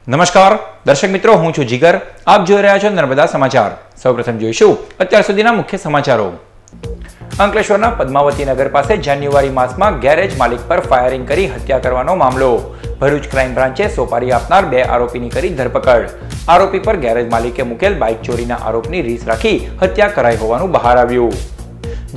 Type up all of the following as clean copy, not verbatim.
નમસ્કાર દર્શક મિત્રો, હું છું જીગર. આપ જોઈ રહ્યા છો નર્મદા સમાચાર. સૌપ્રથમ જોઈશું અત્યાર સુધીના મુખ્ય સમાચારો. અંકલેશ્વરના પદ્માવતી નગર પાસે જાન્યુઆરી માસમાં ગેરેજ માલિક પર ફાયરિંગ કરી હત્યા કરવાનો મામલો. ભરૂચ ક્રાઇમ બ્રાન્ચે સોપારી આપનાર 2 આરોપીની કરી ધરપકડ. આરોપી પર ગેરેજ માલિકે મૂકેલ બાઇક ચોરીના આરોપની રીસ રાખી હત્યા કરાઈ હોવાનું બહાર આવ્યું.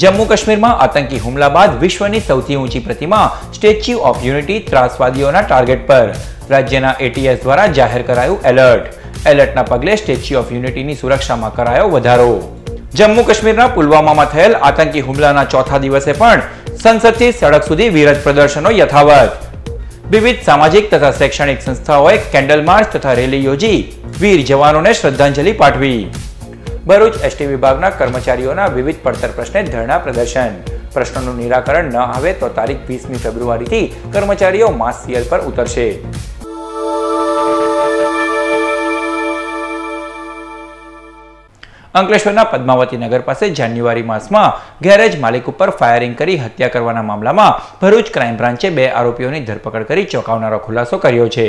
જમ્મુ કાશ્મીરમાં આતંકી હુમલા બાદ વિશ્વની સૌથી ઊંચી પ્રતિમા સ્ટેચ્યુ ઓફ યુનિટી ત્રાસવાદીઓના ટાર્ગેટ પર. રાજ્યના એટીએસ દ્વારા જાહેર કરાયું એલર્ટ. એલર્ટના પગલે સ્ટેચ્યુ ઓફ યુનિટીની સુરક્ષામાં કરાયો વધારો. જમ્મુ કાશ્મીરના પુલવામામાં થયેલ આતંકી હુમલાના ચોથા દિવસે પણ સંસદથી સડક સુધી વિરોધ પ્રદર્શનો યથાવત. વિવિધ સામાજિક તથા શૈક્ષણિક સંસ્થાઓએ કેન્ડલ માર્ચ તથા રેલી યોજી વીર જવાનોને શ્રદ્ધાંજલિ પાઠવી. ભરૂચ એસટી વિભાગના કર્મચારીઓના વિવિધ પડતર પ્રશ્ને ધરણા પ્રદર્શન. પ્રશ્નોનું નિરાકરણ ન આવે તો તારીખ 20મી ફેબ્રુઆરીથી કર્મચારીઓ માસ સીએલ પર ઉતરશે. અંકલેશ્વરના પદ્માવતી નગર પાસે જાન્યુઆરી માસમાં ગેરેજ માલિક ઉપર ફાયરિંગ કરી હત્યા કરવાના મામલામાં ભરૂચ ક્રાઇમ બ્રાન્ચે 2 આરોપીઓની ધરપકડ કરી ચોંકાવનારો ખુલાસો કર્યો છે.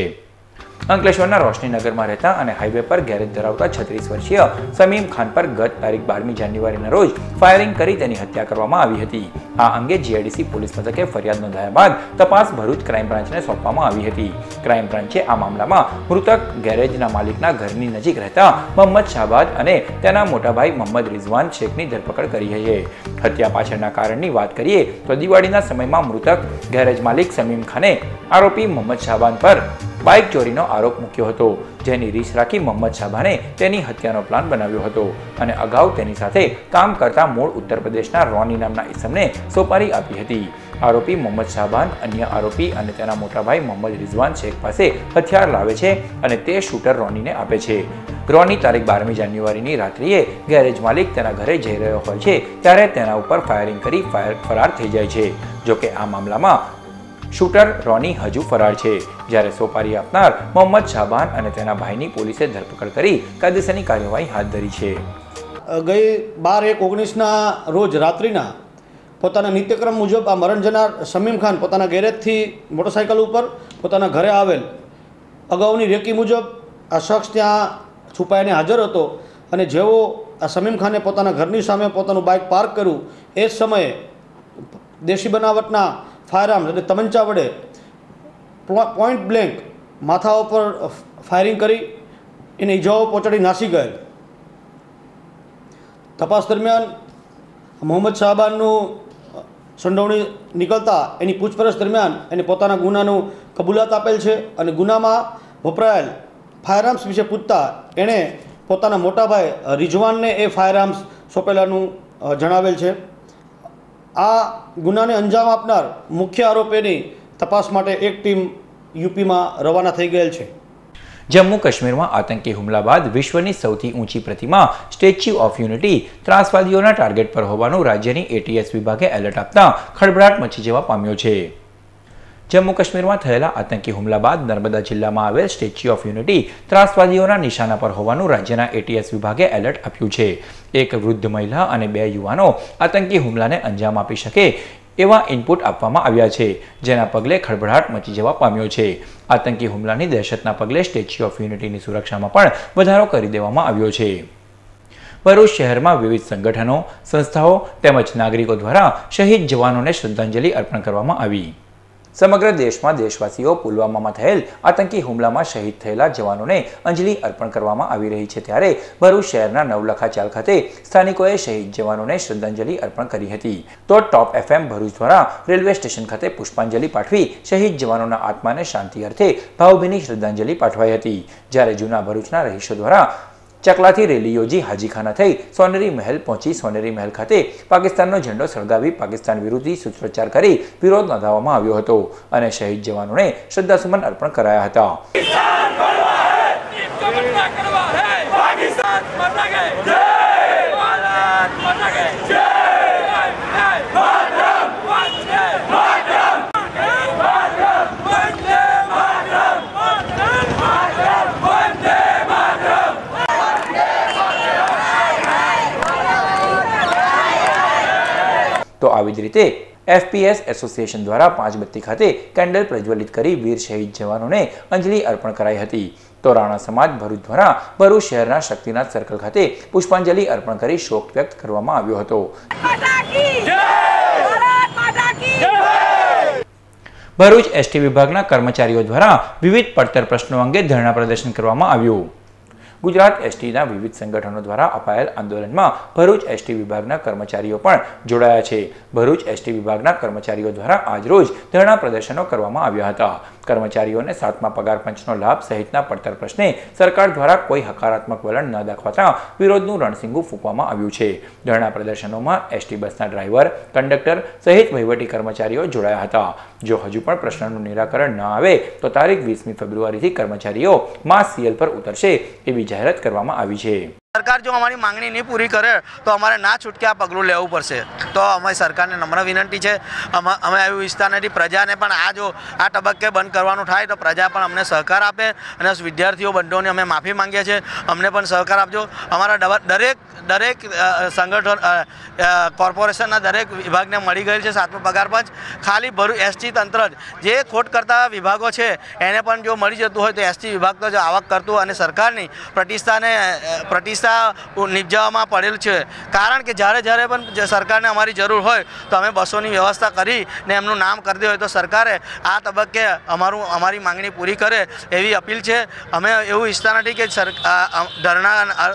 અંકલેશ્વરના રોશનીનગરમાં રહેતા અને હાઈવે પર ગેરેજ ધરાવતા 36 વર્ષીય સમીમ ખાન પર ગત તારીખ 12મી જાન્યુઆરીના રોજ ફાયરિંગ કરી તેની હત્યા કરવામાં આવી હતી. આ અંગે જીઆઈડીસી પોલીસ મથકે ફરિયાદ નોંધાયા બાદ તપાસ ભરૂચ ક્રાઇમ બ્રાન્ચને સોંપવામાં આવી હતી. ક્રાઇમ બ્રાન્ચે આ મામલામાં મૃતક ગેરેજના માલિકના ઘરની નજીક રહેતા મોહમ્મદ શાહબાદ અને તેના મોટા ભાઈ મોહમ્મદ રિઝવાન શેખની ધરપકડ કરી છે. હત્યા પાછળના કારણની વાત કરીએ તો દિવાળીના સમયમાં મૃતક ગેરેજ માલિક સમીમ ખાને આરોપી મોહમ્મદ શાહબાન પર બાઇક ચોરીનો આરોપ મૂક્યો હતો, જેની રીસ રાખી મોહમ્મદ શાહબાને તેની હત્યાનો પ્લાન બનાવ્યો હતો અને અગાઉ તેની સાથે કામ કરતા મૂળ ઉત્તર પ્રદેશના રોની નામના ઇસમને સોપારી આપી હતી. આરોપી મોહમ્મદ શાહબાન અન્ય આરોપી અને તેના મોટા ભાઈ મોહમ્મદ રિઝવાન શેખ પાસે હથિયાર લાવે છે અને તે શૂટર રોનીને આપે છે. રોની તારીખ 12મી જાન્યુઆરીની રાત્રિએ ગેરેજ માલિક તેના ઘરે જઈ રહ્યો હોય છે ત્યારે તેના ઉપર ફાયરિંગ કરી ફરાર થઈ જાય છે. જોકે આ મામલામાં શૂટર રોની હજુ ફરાર છે, જ્યારે સોપારી આપનાર મોહમ્મદ શાહબાન અને તેના ભાઈની પોલીસે ધરપકડ કરી કાયદેસરની કાર્યવાહી હાથ ધરી છે. ગઈ 12/1/19ના રોજ રાત્રિના પોતાના નિત્યક્રમ મુજબ આ મરણ જનાર સમીમ ખાન પોતાના ગેરેજથી મોટરસાઇકલ ઉપર પોતાના ઘરે આવેલ. અગાઉની રેકી મુજબ આ શખ્સ ત્યાં છુપાઈને હાજર હતો અને જેવો આ સમીમ ખાને પોતાના ઘરની સામે પોતાનું બાઇક પાર્ક કર્યું એ જ સમયે દેશી બનાવટના ફાયરઆર્મ એટલે તમંચા વડે પોઈન્ટ બ્લેન્ક માથા ઉપર ફાયરિંગ કરી એને ઈજાઓ પહોંચાડી નાસી ગયેલ. તપાસ દરમિયાન મોહમ્મદ શાહબાનનું સંડોવણી નીકળતા એની પૂછપરછ દરમિયાન એને પોતાના ગુનાનું કબૂલાત આપેલ છે અને ગુનામાં વપરાયેલ ફાયરઆર્મ્સ વિશે પૂછતા એણે પોતાના મોટાભાઈ રિઝવાનને એ ફાયરઆર્મ્સ સોંપેલાનું જણાવેલ છે. આ ગુનાને અંજામ આપનાર મુખ્ય આરોપીની તપાસ માટે એક ટીમ યુપીમાં રવાના થઈ ગયેલ છે. જમ્મુ કાશ્મીરમાં આતંકી હુમલા બાદ વિશ્વની સૌથી ઊંચી પ્રતિમા સ્ટેચ્યુ ઓફ યુનિટી ત્રાસવાદીઓના ટાર્ગેટ પર હોવાનું રાજ્યની એટીએસ વિભાગે એલર્ટ આપતા ખળભળાટ મચી જવા પામ્યો છે. જમ્મુ કાશ્મીરમાં થયેલા આતંકી હુમલા બાદ નર્મદા જિલ્લામાં આવેલ સ્ટેચ્યુ ઓફ યુનિટી ત્રાસવાદીઓના નિશાના પર હોવાનું રાજ્યના એટીએસ વિભાગે એલર્ટ આપ્યું છે. એક વૃદ્ધ મહિલા અને 2 યુવાનો આતંકી હુમલાને અંજામ આપી શકે એવા ઇનપુટ આપવામાં આવ્યા છે, જેના પગલે ખળભળાટ મચી જવા પામ્યો છે. આતંકી હુમલાની દહેશતના પગલે સ્ટેચ્યુ ઓફ યુનિટીની સુરક્ષામાં પણ વધારો કરી દેવામાં આવ્યો છે. ભરૂચ શહેરમાં વિવિધ સંગઠનો, સંસ્થાઓ તેમજ નાગરિકો દ્વારા શહીદ જવાનોને શ્રદ્ધાંજલિ અર્પણ કરવામાં આવી. સમગ્ર દેશમાં દેશવાસીઓ પુલવામામાં થયેલ આતંકી હુમલામાં શહીદ થયેલા જવાનોને અંજલિ અર્પણ કરવામાં આવી રહી છે, ત્યારે ભરૂચ શહેરના નવલખા ચાલ ખાતે સ્થાનિકોએ શહીદ જવાનોને શ્રદ્ધાંજલિ અર્પણ કરી હતી. તો ટોપ FM ભરૂચ દ્વારા રેલવે સ્ટેશન ખાતે પુષ્પાંજલિ પાઠવી શહીદ જવાનોના આત્માને શાંતિ અર્થે ભાવભીની શ્રદ્ધાંજલિ પાઠવાઈ હતી. જ્યારે જૂના ભરૂચના રહીશો દ્વારા ચકલાથી રેલી યોજી હાજીખાના થઈ સોનેરી મહેલ પહોંચી સોનેરી મહેલ ખાતે પાકિસ્તાનનો ઝંડો સળગાવી પાકિસ્તાન વિરોધી સૂત્રોચ્ચાર કરી વિરોધ નોંધાવવામાં આવ્યો હતો અને શહીદ જવાનોને શ્રદ્ધાસુમન અર્પણ કરાયા હતા. તો આવી જ રીતે FPS એસોસિએશન દ્વારા પાંચબત્તી ખાતે કેન્ડલ પ્રજ્વલિત કરી વીર શહીદ જવાનોને અંજલિ અર્પણ કરાઈ હતી. તો રાણા સમાજ ભરૂચ દ્વારા ભરૂચ શહેરના શક્તિનાથ સર્કલ ખાતે પુષ્પાંજલિ અર્પણ કરી શોક વ્યક્ત કરવામાં આવ્યો હતો. ભરૂચ એસટી વિભાગના કર્મચારીઓ દ્વારા વિવિધ પડતર પ્રશ્નો અંગે ધરણા પ્રદર્શન કરવામાં આવ્યું. ગુજરાત એસટીના વિવિધ સંગઠનો દ્વારા અપાયેલ આંદોલનમાં ભરૂચ એસટી વિભાગના કર્મચારીઓ પણ જોડાયા છે. ભરૂચ એસટી વિભાગના કર્મચારીઓ દ્વારા આજરોજ ધરણા પ્રદર્શનો કરવામાં આવ્યા હતા. કર્મચારીઓને 7મા પગાર પંચનો લાભ સહિતના પડતર પ્રશ્ને સરકાર દ્વારા કોઈ હકારાત્મક વલણ ન દાખવતા વિરોધનું રણસીંગું ફૂંકવામાં આવ્યું છે. ધરણા પ્રદર્શનોમાં એસટી બસના ડ્રાઈવર, કંડક્ટર સહિત વહીવટી કર્મચારીઓ જોડાયા હતા. જો હજુ પણ પ્રશ્નનું નિરાકરણ ન આવે તો તારીખ 20મી ફેબ્રુઆરીથી કર્મચારીઓ માસ સીએલ પર ઉતરશે એવી જાહેરાત કરવામાં આવી છે. સરકાર જો અમારી માંગણી નહીં પૂરી કરે તો અમારે ના છૂટકે આ પગલું લેવું પડશે. તો અમારી સરકારને નમ્ર વિનંતી છે, અમે એવું ઈચ્છતા નથી. પ્રજાને પણ આ તબક્કે બંધ કરવાનું થાય તો પ્રજા પણ અમને સહકાર આપે અને વિદ્યાર્થીઓ બંધુઓને અમે માફી માંગીએ છીએ. અમને પણ સહકાર આપજો. અમારા દરેક સંગઠન કોર્પોરેશનના દરેક વિભાગને મળી ગયેલ છે 7મો પગાર પંચ. ખાલી ભરૂચ એસટી તંત્ર જે ખોટ કરતા વિભાગો છે એને પણ જો મળી જતું હોય તો એસટી વિભાગ તો જો આવક કરતું અને સરકારની પ્રતિષ્ઠા નિપજાવવામાં પડેલ છે. કારણ કે જ્યારે પણ સરકારને અમારી જરૂર હોય તો અમે બસોની વ્યવસ્થા કરીને એમનું નામ કરી દે હોય તો સરકારે આ તબક્કે અમારી માંગણી પૂરી કરે એવી અપીલ છે. અમે એવું ઈચ્છતા નથી કે ધરણા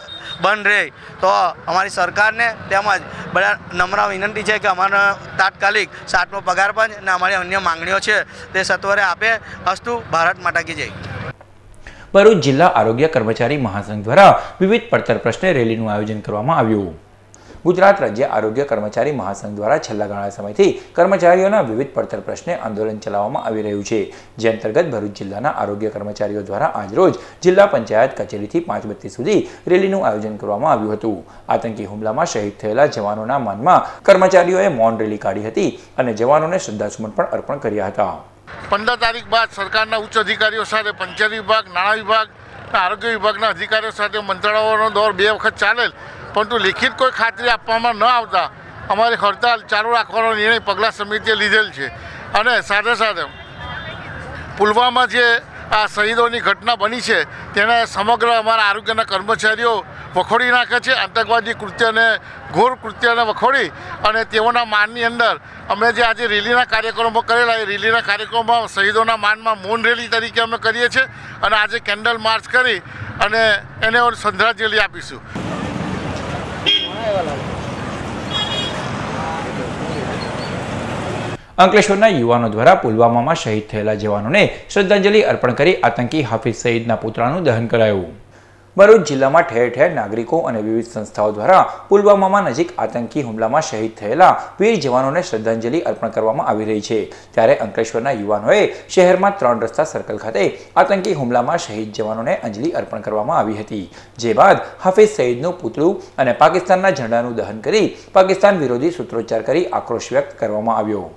બંધ રહે. તો અમારી સરકારને તેમજ બધા નમ્ર વિનંતી છે કે અમારે તાત્કાલિક 7મો પગાર પંચ અને અમારી અન્ય માંગણીઓ છે તે સત્વરે આપે. અસ્તુ. ભારત માતા કી જય. ભરૂચ જિલ્લા આરોગ્ય કર્મચારી મહાસંઘ દ્વારા વિવિધ પડતર પ્રશ્ને રેલીનું આયોજન કરવામાં આવ્યું. ગુજરાત રાજ્ય આરોગ્ય કર્મચારી મહાસંઘ દ્વારા છેલ્લા ઘણા સમયથી કર્મચારીઓના વિવિધ પડતર પ્રશ્ને આંદોલન ચલાવવામાં આવી રહ્યું છે. જે અંતર્ગત ભરૂચ જિલ્લાના આરોગ્ય કર્મચારીઓ દ્વારા આજરોજ જિલ્લા પંચાયત કચેરીથી પાંચબત્તી સુધી રેલીનું આયોજન કરવામાં આવ્યું હતું. આતંકી હુમલામાં શહીદ થયેલા જવાનોના માનમાં કર્મચારીઓએ મૌન રેલી કાઢી હતી અને જવાનોને શ્રદ્ધાસુમન પણ અર્પણ કર્યા હતા. 15 તારીખ બાદ સરકારના ઉચ્ચ અધિકારીઓ સાથે પંચાયત વિભાગ, નાણાં વિભાગ, આરોગ્ય વિભાગના અધિકારીઓ સાથે મંત્રણાઓનો દોર 2 વખત ચાલેલ, પરંતુ લિખિત કોઈ ખાતરી આપવામાં ન આવતા અમારી હડતાલ ચાલુ રાખવાનો નિર્ણય પગલા સમિતિએ લીધેલ છે. અને સાથે સાથે પુલવામા જે આ શહીદોની ઘટના બની છે તેને સમગ્ર અમારા આરોગ્યના કર્મચારીઓ વખોડી નાખે છે. આતંકવાદી કૃત્યને, ઘોર કૃત્યને વખોડી અને તેઓના માનની અંદર અમે જે આજે રેલીના કાર્યક્રમો કરેલા એ રેલીના કાર્યક્રમોમાં શહીદોના માનમાં મૌન રેલી તરીકે અમે કરીએ છીએ અને આજે કેન્ડલ માર્ચ કરી અને એને શ્રદ્ધાંજલિ આપીશું. અંકલેશ્વરના યુવાનો દ્વારા પુલવામામાં શહીદ થયેલા જવાનોને શ્રદ્ધાંજલિ અર્પણ કરી આતંકી હાફિઝ સઈદના પુતળાનું દહન કરાયું. ભરૂચ જિલ્લામાં ઠેર ઠેર નાગરિકો અને વિવિધ સંસ્થાઓ દ્વારા પુલવામામાં નજીક આતંકી હુમલામાં શહીદ થયેલા વીર જવાનોને શ્રદ્ધાંજલિ અર્પણ કરવામાં આવી રહી છે. ત્યારે અંકલેશ્વરના યુવાનોએ શહેરમાં 3 રસ્તા સર્કલ ખાતે આતંકી હુમલામાં શહીદ જવાનોને અંજલિ અર્પણ કરવામાં આવી હતી. જે બાદ હાફિઝ સઈદનું પુતળું અને પાકિસ્તાનના ઝંડાનું દહન કરી પાકિસ્તાન વિરોધી સૂત્રોચ્ચાર કરી આક્રોશ વ્યક્ત કરવામાં આવ્યો.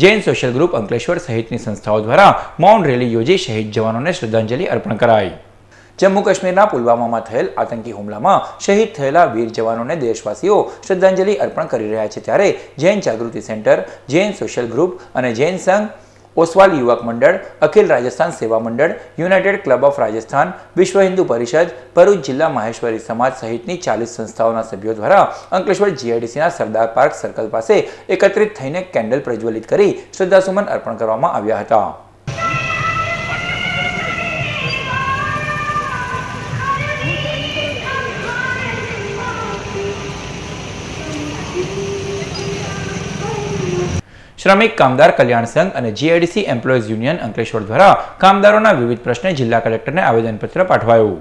જૈન સોશિયલ ગ્રુપ અંકલેશ્વર સહિતની સંસ્થાઓ દ્વારા મૌન રેલી યોજી શહીદ જવાનોને શ્રદ્ધાંજલિ અર્પણ કરાઈ. જમ્મુ કાશ્મીરના પુલવામામાં થયેલ આતંકી હુમલામાં શહીદ થયેલા વીર જવાનોને દેશવાસીઓ શ્રદ્ધાંજલિ અર્પણ કરી રહ્યા છે. ત્યારે જૈન જાગૃતિ સેન્ટર, જૈન સોશિયલ ગ્રુપ અને જૈન સંઘ, ઓસવાલ યુવક મંડળ, અખિલ રાજસ્થાન સેવા મંડળ, યુનાઇટેડ ક્લબ ઓફ રાજસ્થાન, વિશ્વ હિન્દુ પરિષદ, ભરૂચ જિલ્લા માહેશ્વરી સમાજ સહિતની 40 સંસ્થાઓના સભ્યો દ્વારા અંકલેશ્વર જીઆઈડીસીના સરદાર પાર્ક સર્કલ પાસે એકત્રિત થઈને કેન્ડલ પ્રજ્વલિત કરી શ્રદ્ધાસુમન અર્પણ કરવામાં આવ્યા હતા. શ્રમિક કામદાર કલ્યાણ સંઘ અને જીઆઈડીસી એમ્પ્લોઈઝ યુનિયન અંકલેશ્વર દ્વારા કામદારોના વિવિધ પ્રશ્ને જિલ્લા કલેક્ટરને આવેદનપત્ર પાઠવાયું.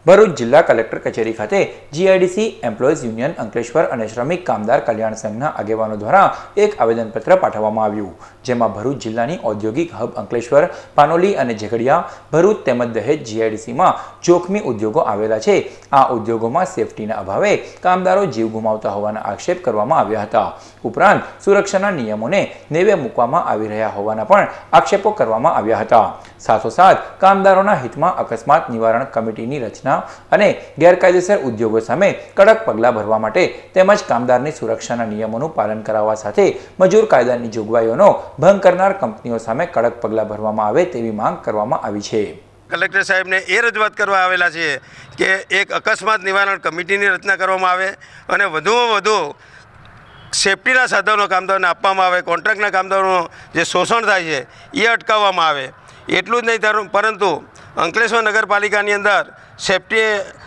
ભરૂચ જિલ્લા કલેક્ટર કચેરી ખાતે જીઆઈડીસી એમ્પ્લોઈઝ યુનિયન અંકલેશ્વર અને શ્રમિક કામદાર કલ્યાણ સંઘના આગેવાનો દ્વારા એક આવેદનપત્ર પાઠવવામાં આવ્યું, જેમાં ભરૂચ જિલ્લાની ઔદ્યોગિક હબ અંકલેશ્વર, પાનોલી અને ઝઘડિયા, ભરૂચ તેમજ દહેજ જીઆઈડીસીમાં જોખમી ઉદ્યોગો આવેલા છે. આ ઉદ્યોગોમાં સેફટીના અભાવે કામદારો જીવ ગુમાવતા હોવાના આક્ષેપ કરવામાં આવ્યા હતા. ઉપરાંત સુરક્ષાના નિયમોને નેવે મૂકવામાં આવી રહ્યા હોવાના પણ આક્ષેપો કરવામાં આવ્યા હતા. સાથોસાથ કામદારોના હિતમાં અકસ્માત નિવારણ કમિટીની રચના અને ગેરકાયદેસર ઉદ્યોગો સામે કડક પગલાં ભરવા માટે તેમજ કામદારની સુરક્ષાના નિયમોનું પાલન કરાવવા સાથે મજૂર કાયદાની જોગવાઈઓનો ભંગ કરનાર કંપનીઓ સામે કડક પગલાં ભરવામાં આવે તેવી માંગ કરવામાં આવી છે. કલેક્ટર સાહેબને એ રજૂઆત કરવા આવેલા છીએ કે એક અકસ્માત નિવારણ કમિટીની રચના કરવામાં આવે અને વધુમાં વધુ સેફટીના સાધનો કામદારોને આપવામાં આવે. કોન્ટ્રાક્ટના કામદારોનું જે શોષણ થાય છે એ અટકાવવામાં આવે. એટલું જ નહીં પરંતુ અંકલેશ્વર નગરપાલિકાની અંદર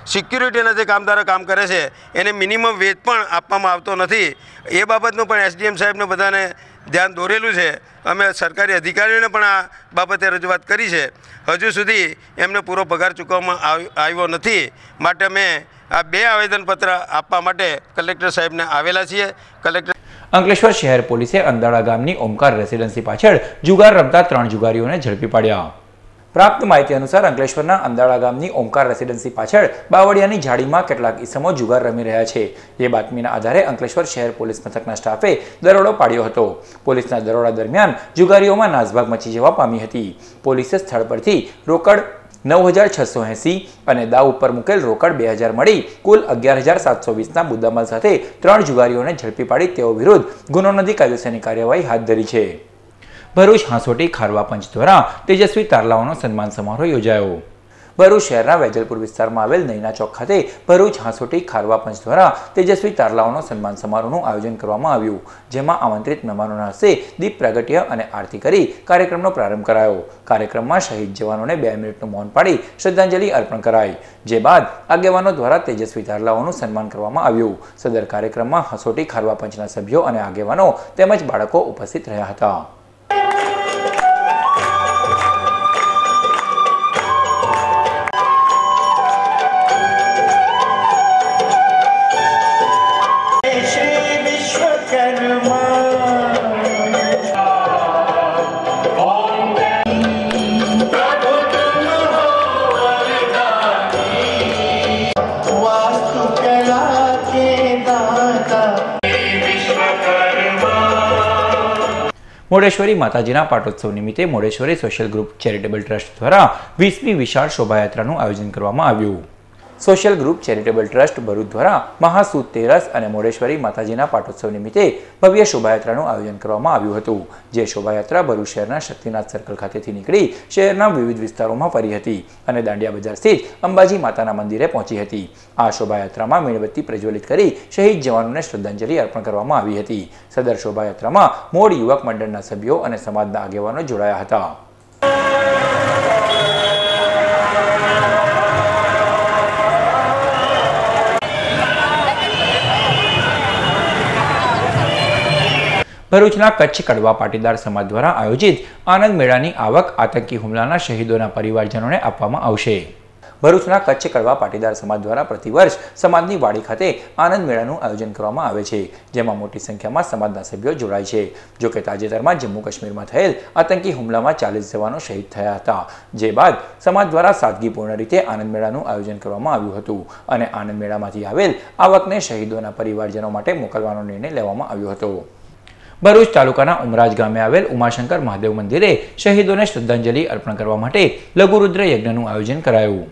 સિક્યુરિટીના જે કામદારો કામ કરે છે એને મિનિમમ વેજ પણ આપવામાં આવતો નથી. એ બાબતનું પણ એસડીએમ સાહેબને બધાને ધ્યાન દોરેલું છે. અમે સરકારી અધિકારીઓને પણ આ બાબતે રજૂઆત કરી છે. હજુ સુધી એમને પૂરો પગાર ચૂકવવામાં આવ્યો નથી. માટે અમે આ 2 આવેદનપત્ર આપવા માટે કલેક્ટર સાહેબને આવેલા છીએ. અંકલેશ્વર શહેર પોલીસે અંદાળા ગામની ઓમકાર રેસિડેન્સી પાછળ જુગાર રમતા 3 જુગારીઓને ઝડપી પાડ્યા. પ્રાપ્ત માહિતી અનુસાર અંકલેશ્વરના અંદાળા ગામની ઓમકાર રેસિડેન્સી પાછળ બાવળિયાની ઝાડીમાં કેટલાક ઈસમો જુગાર રમી રહ્યા છે. એ બાતમીના આધારે અંકલેશ્વર શહેર પોલીસ મથકના સ્ટાફે દરોડો પાડ્યો હતો. પોલીસના દરોડા દરમિયાન જુગારીઓમાં નાસભાગ મચી જવા પામી હતી. પોલીસે સ્થળ પરથી રોકડ 9,680 અને દાવ ઉપર મુકેલ રોકડ 2,000 મળી કુલ 11,720ના મુદ્દામાલ સાથે 3 જુગારીઓને ઝડપી પાડી તેઓ વિરુદ્ધ ગુનો નોંધી કાયદેસરની કાર્યવાહી હાથ ધરી છે. ભરૂચ હાંસોટી ખારવા પંચ દ્વારા તેજસ્વી તારલાઓનો સન્માન સમારોહ યોજાયો. ભરૂચ શહેરના વેજલપુર વિસ્તારમાં આવેલ નૈના ચોક ખાતે ભરૂચ હાંસોટી ખારવા પંચ દ્વારા તેજસ્વી તારલાઓનો સન્માન સમારોહનું આયોજન કરવામાં આવ્યું, જેમાં આમંત્રિત મહેમાનોના હસ્તે દીપ પ્રાગટ્ય અને આરતી કરી કાર્યક્રમનો પ્રારંભ કરાયો. કાર્યક્રમમાં શહીદ જવાનોને 2 મિનિટનું મૌન પાડી શ્રદ્ધાંજલિ અર્પણ કરાઈ, જે બાદ આગેવાનો દ્વારા તેજસ્વી તારલાઓનું સન્માન કરવામાં આવ્યું. સદર કાર્યક્રમમાં હાંસોટી ખારવા પંચના સભ્યો અને આગેવાનો તેમજ બાળકો ઉપસ્થિત રહ્યા હતા. મોઢેશ્વરી માતાજીના પાટોત્સવ નિમિત્તે Modheshwari social group charitable trust દ્વારા 20મી વિશાળ શોભાયાત્રાનું આયોજન કરવામાં આવ્યું. Social group charitable trust Bharuch દ્વારા મહાસુદ તેરસ અને મોઢેશ્વરી માતાજીના પાટોત્સવ નિમિત્તે ભવ્ય શોભાયાત્રાનું આયોજન કરવામાં આવ્યું હતું. જે શોભાયાત્રા ભરૂચ શહેરના શક્તિનાથ સર્કલ ખાતેથી નીકળી શહેરના વિવિધ વિસ્તારોમાં ફરી હતી અને દાંડિયા બજાર સ્થિત અંબાજી માતાના મંદિરે પહોંચી હતી. આ શોભાયાત્રામાં મીણબત્તી પ્રજ્વલિત કરી શહીદ જવાનોને શ્રદ્ધાંજલિ અર્પણ કરવામાં આવી હતી. સદર શોભાયાત્રામાં મોડ યુવક મંડળના સભ્યો અને સમાજના આગેવાનો જોડાયા હતા. ભરૂચના કચ્છ કડવા પાટીદાર સમાજ દ્વારા આયોજિત આનંદ મેળાની આવક આતંકી હુમલાના શહીદોના પરિવારજનોને આપવામાં આવશે. ભરૂચના કચ્છ કડવા પાટીદાર સમાજ દ્વારા પ્રતિવર્ષ સમાજની વાડી ખાતે આનંદ મેળાનું આયોજન કરવામાં આવે છે, જેમાં મોટી સંખ્યામાં સમાજના સભ્યો જોડાય છે. જોકે તાજેતરમાં જમ્મુ કાશ્મીરમાં થયેલ આતંકી હુમલામાં 40 જવાનો શહીદ થયા હતા, જે બાદ સમાજ દ્વારા સાદગીપૂર્ણ રીતે આનંદ મેળાનું આયોજન કરવામાં આવ્યું હતું અને આનંદ મેળામાંથી આવેલ આવકને શહીદોના પરિવારજનો માટે મોકલવાનો નિર્ણય લેવામાં આવ્યો હતો. ભરૂચ તાલુકાના ઉમરાજ ગામે આવેલ ઉમાશંકર મહાદેવ મંદિરે શહીદોને શ્રદ્ધાંજલિ અર્પણ કરવા માટે લઘુરુદ્ર યજ્ઞનું આયોજન કરાયું.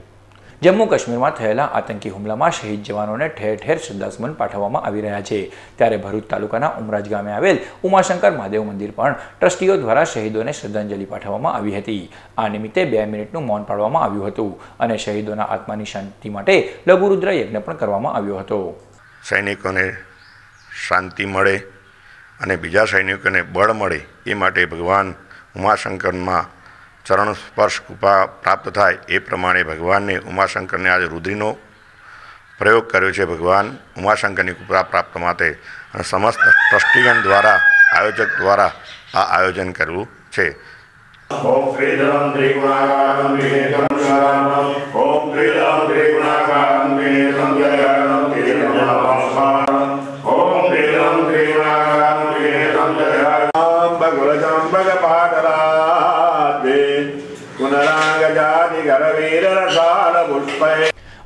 જમ્મુ કાશ્મીરમાં થયેલા આતંકી હુમલામાં શહીદ જવાનોને ઠેર ઠેર શ્રદ્ધાસુમન પાઠવવામાં આવી રહ્યા છે. ત્યારે ભરૂચ તાલુકાના ઉમરાજ ગામે આવેલ ઉમાશંકર મહાદેવ મંદિર પણ ટ્રસ્ટીઓ દ્વારા શહીદોને શ્રદ્ધાંજલિ પાઠવવામાં આવી હતી. આ નિમિત્તે 2 મિનિટનું મૌન પાળવામાં આવ્યું હતું અને શહીદોના આત્માની શાંતિ માટે લઘુરુદ્ર યજ્ઞ પણ કરવામાં આવ્યો હતો. સૈનિકોને શાંતિ મળે અને બીજા સૈનિકોને બળ મળે એ માટે ભગવાન ઉમાશંકરમાં ચરણ સ્પર્શ કૃપા પ્રાપ્ત થાય એ પ્રમાણે ભગવાનને ઉમાશંકરને આજે રુદ્રીનો પ્રયોગ કર્યો છે. ભગવાન ઉમાશંકરની કૃપા પ્રાપ્ત માટે અને સમસ્ત ટ્રસ્ટીગણ દ્વારા આયોજક દ્વારા આ આયોજન કરવું છે. ઓમ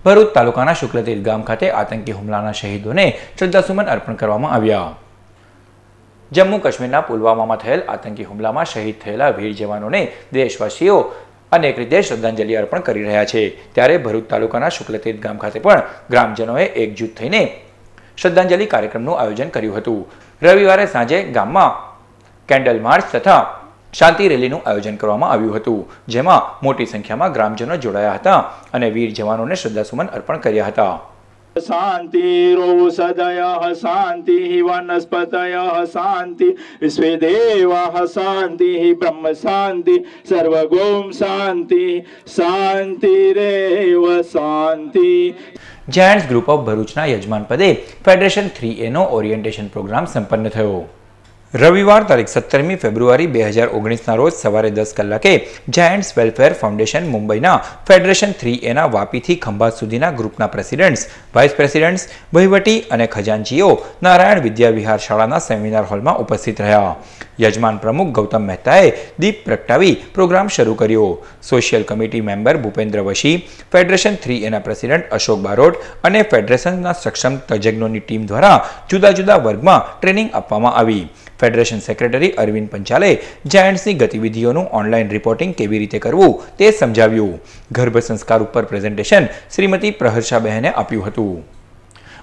ભરૂચ તાલુકાના શુક્લતીર્થ ગામ ખાતે આતંકી હુમલાના શહીદોને શ્રદ્ધાસુમન અર્પણ કરવામાં આવ્યા. જમ્મુ કાશ્મીરના પુલવામામાં થયેલ આતંકી હુમલામાં શહીદ થયેલા વીર જવાનોને દેશવાસીઓ અનેક રીતે શ્રદ્ધાંજલિ અર્પણ કરી રહ્યા છે. ત્યારે ભરૂચ તાલુકાના શુક્લતીર્થ ગામ ખાતે પણ ગ્રામજનોએ એકજૂથ થઈને શ્રદ્ધાંજલિ કાર્યક્રમનું આયોજન કર્યું હતું. રવિવારે સાંજે ગામમાં કેન્ડલ માર્ચ તથા શાંતિ રેલીનું આયોજન કરવામાં આવ્યું હતું, જેમાં મોટી સંખ્યામાં ગ્રામજનો જોડાયા હતા અને વીર જવાનોને શ્રદ્ધાસુમન અર્પણ કર્યા હતા. शान्तिरोषधयः शान्तिः वनस्पतयः शान्ति विश्वे देवाः शान्तिः ब्रह्म शान्ति सर्वगोम शान्ति शान्तिरेव शान्ति. જાયન્ટ્સ ગ્રુપ ઓફ ભરૂચના યજમાન પદે ફેડરેશન 3A નો ઓરિએન્ટેશન પ્રોગ્રામ સંપન્ન થયો. રવિવાર તારીખ 17મી ફેબ્રુઆરી 2019ના રોજ સવારે 10 કલાકે જાયન્ટ્સ વેલફેર ફાઉન્ડેશન મુંબઈના ફેડરેશન 3A વાપીથી ખંભાત સુધીના ગ્રુપના પ્રેસિડેન્ટ્સ, વાઇસ પ્રેસિડેન્ટ્સ, વહીવટી અને ખજાનચીઓ નારાયણ વિદ્યા વિહાર શાળાના સેમિનાર હોલમાં ઉપસ્થિત રહ્યા. યજમાન પ્રમુખ ગૌતમ મહેતાએ દીપ પ્રગટાવી પ્રોગ્રામ શરૂ કર્યો. Social committee member Bhupendra Vashi, federation 3A president Ashok Barot અને ફેડરેશનના સક્ષમ તજજ્ઞોની ટીમ દ્વારા જુદા જુદા વર્ગમાં ટ્રેનિંગ આપવામાં આવી. ફેડરેશન સેક્રેટરી અરવિંદ પંચાલે જાયન્ટ્સની ગતિવિધિઓનું ઓનલાઈન રિપોર્ટિંગ કેવી રીતે કરવું તે સમજાવ્યું. ગર્ભ સંસ્કાર ઉપર પ્રેઝન્ટેશન શ્રીમતી પ્રહર્ષાબહેને આપ્યું હતું.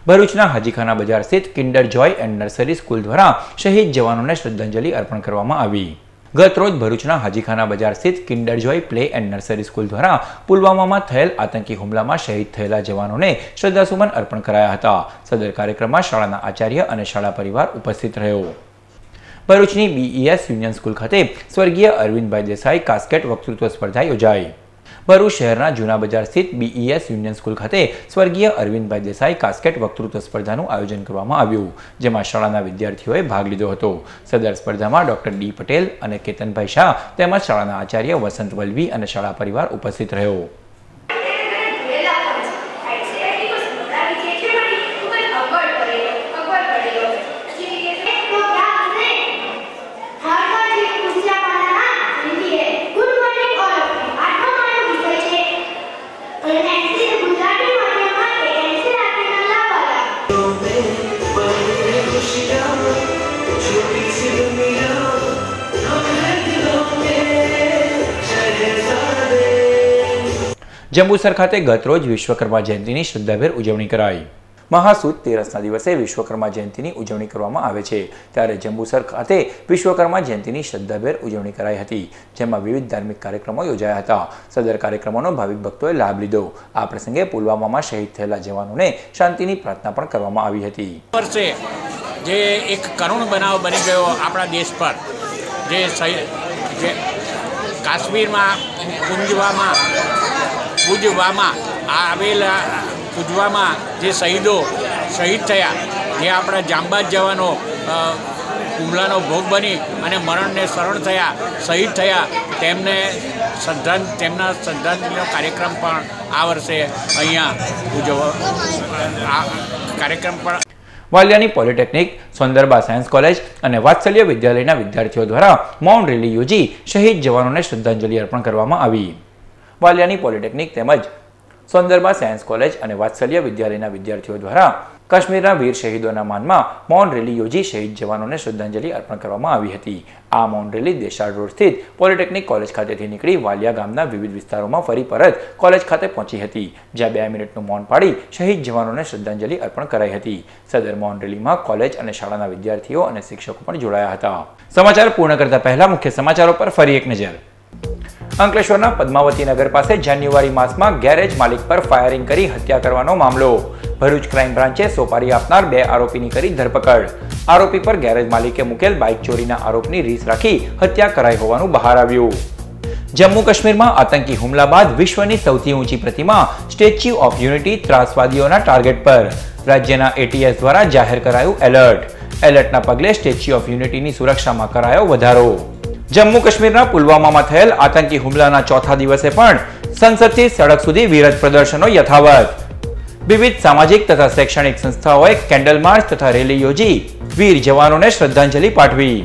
ભરૂચના હાજીખાના બજાર સ્થિત kinder Joy and nursery school દ્વારા શહીદ જવાનોને શ્રદ્ધાંજલિ અર્પણ કરવામાં આવી. ગત રોજ ભરૂચના હાજીખાના બજાર સ્થિત kinder Joy play and nursery school દ્વારા પુલવામામાં થયેલ આતંકી હુમલામાં શહીદ થયેલા જવાનોને શ્રદ્ધાસુમન અર્પણ કરાયા હતા. સદર કાર્યક્રમમાં શાળાના આચાર્ય અને શાળા પરિવાર ઉપસ્થિત રહ્યો. ભરૂચની BES યુનિયન સ્કૂલ ખાતે સ્વર્ગીય અરવિંદભાઈ દેસાઈ કાસ્કેટ વક્તૃત્વ સ્પર્ધા યોજાઈ. ભરૂચ શહેરના જૂના બજાર સ્થિત BES યુનિયન સ્કૂલ ખાતે સ્વર્ગીય અરવિંદભાઈ દેસાઈ કાસ્કેટ વક્તૃત્વ સ્પર્ધાનું આયોજન કરવામાં આવ્યું, જેમાં શાળાના વિદ્યાર્થીઓએ ભાગ લીધો હતો. સદર સ્પર્ધામાં ડોક્ટર D પટેલ અને કેતનભાઈ શાહ તેમજ શાળાના આચાર્ય વસંત વલ્વી અને શાળા પરિવાર ઉપસ્થિત રહ્યો. જંબુસર ખાતે ગત રોજ વિશ્વકર્મા જયંતિની શ્રદ્ધાભેર ઉજવણી કરાઈ. મહાસુદ તેરસના દિવસે વિશ્વકર્મા જયંતિની ઉજવણી કરવામાં આવે છે, ત્યારે જંબુસર ખાતે વિશ્વકર્મા જયંતિની શ્રદ્ધાભેર ઉજવણી કરાઈ હતી, જેમાં વિવિધ ધાર્મિક કાર્યક્રમો યોજાયા હતા. સદર કાર્યક્રમોનો ભાવિક ભક્તોએ લાભ લીધો. આ પ્રસંગે પુલવામામાં શહીદ થયેલા જવાનોને શાંતિની પ્રાર્થના પણ કરવામાં આવી હતી. વર્ષે જે એક કરુણ બનાવ બની ગયો આપણા દેશ પર, જે કાશ્મીરમાં પૂજવામાં આવેલા જે શહીદ થયા, જે આપણા જાંબાજ જવાનો હુમલાનો ભોગ બની અને મરણને શરણ થયા, શહીદ થયા, તેમના શ્રદ્ધાંજલિનો કાર્યક્રમ પણ આ વર્ષે અહીંયા કાર્યક્રમ પણ વાલિયાની પોલિટેકનિક, સોંદરબા સાયન્સ કોલેજ અને વાત્સલ્ય વિદ્યાલયના વિદ્યાર્થીઓ દ્વારા મૌન રેલી યોજી શહીદ જવાનોને શ્રદ્ધાંજલિ અર્પણ કરવામાં આવી. વાલિયાની પોલિટેકનિક તેમજ સોંદરબા સાયન્સ કોલેજ અને વાત્સલ્ય વિદ્યાલયના વિદ્યાર્થીઓ દ્વારા કાશ્મીરના વીર શહીદોના માનમાં મૌન રેલી યોજી શહીદ જવાનોને શ્રદ્ધાંજલિ અર્પણ કરવામાં આવી હતી. આ મૌન રેલી દેસાડ રોડ સ્થિત પોલિટેકનિક કોલેજ ખાતેથી નીકળી વાલિયા ગામના વિવિધ વિસ્તારોમાં ફરી પરત કોલેજ ખાતે પહોંચી હતી, જ્યાં 2 મિનિટનું મૌન પાડી શહીદ જવાનોને શ્રદ્ધાંજલિ અર્પણ કરાઈ હતી. સદર મૌન રેલીમાં કોલેજ અને શાળાના વિદ્યાર્થીઓ અને શિક્ષકો પણ જોડાયા હતા. સમાચાર પૂર્ણ કરતા પહેલા મુખ્ય સમાચારો પર ફરી એક નજર. અંકલેશ્વરના પદ્માવતી નગર પાસે જાન્યુઆરી માસમાં ગેરેજ માલિક પર ફાયરિંગ કરી હત્યા કરવાનો મામલો. ભરૂચ ક્રાઇમ બ્રાન્ચે સોપારી આપનાર 2 આરોપીની કરી ધરપકડ. આરોપી પર ગેરેજ માલિકે મૂકેલ બાઇક ચોરીના આરોપની રીસ રાખી હત્યા કરાઈ હોવાનું બહાર આવ્યું. જમ્મુ કાશ્મીરમાં આતંકી હુમલા બાદ વિશ્વની સૌથી ઊંચી પ્રતિમા સ્ટેચ્યુ ઓફ યુનિટી ત્રાસવાદીઓના ટાર્ગેટ પર. રાજ્યના ATS દ્વારા જાહેર કરાયું એલર્ટ. એલર્ટના પગલે સ્ટેચ્યુ ઓફ યુનિટીની સુરક્ષામાં કરાયો વધારો. જમ્મુ કાશ્મીરના પુલવામામાં થયેલ આતંકી હુમલાના ચોથા દિવસે પણ સંસદથી સડક સુધી વિરોધ પ્રદર્શનો યથાવત. વિવિધ સામાજિક તથા શૈક્ષણિક સંસ્થાઓએ કેન્ડલ માર્ચ તથા રેલી યોજી વીર જવાનોને શ્રદ્ધાંજલિ પાઠવી.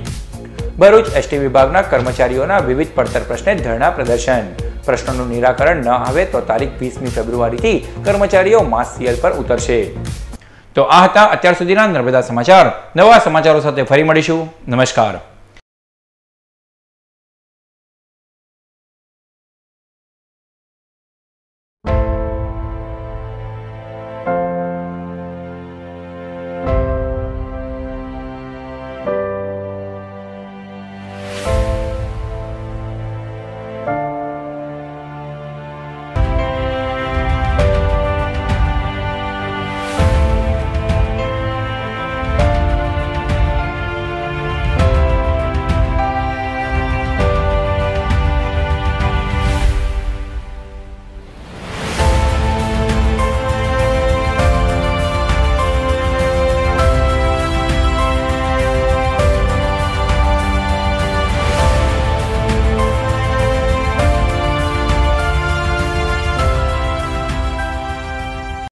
ભરૂચ ST વિભાગના કર્મચારીઓના વિવિધ પડતર પ્રશ્ને ધરણા પ્રદર્શન. પ્રશ્નોનું નિરાકરણ ન આવે તો તારીખ 20મી ફેબ્રુઆરીથી કર્મચારીઓ માસ સીએલ પર ઉતરશે. તો આ હતા અત્યાર સુધીના નર્મદા સમાચાર. નવા સમાચારો સાથે ફરી મળીશું. નમસ્કાર.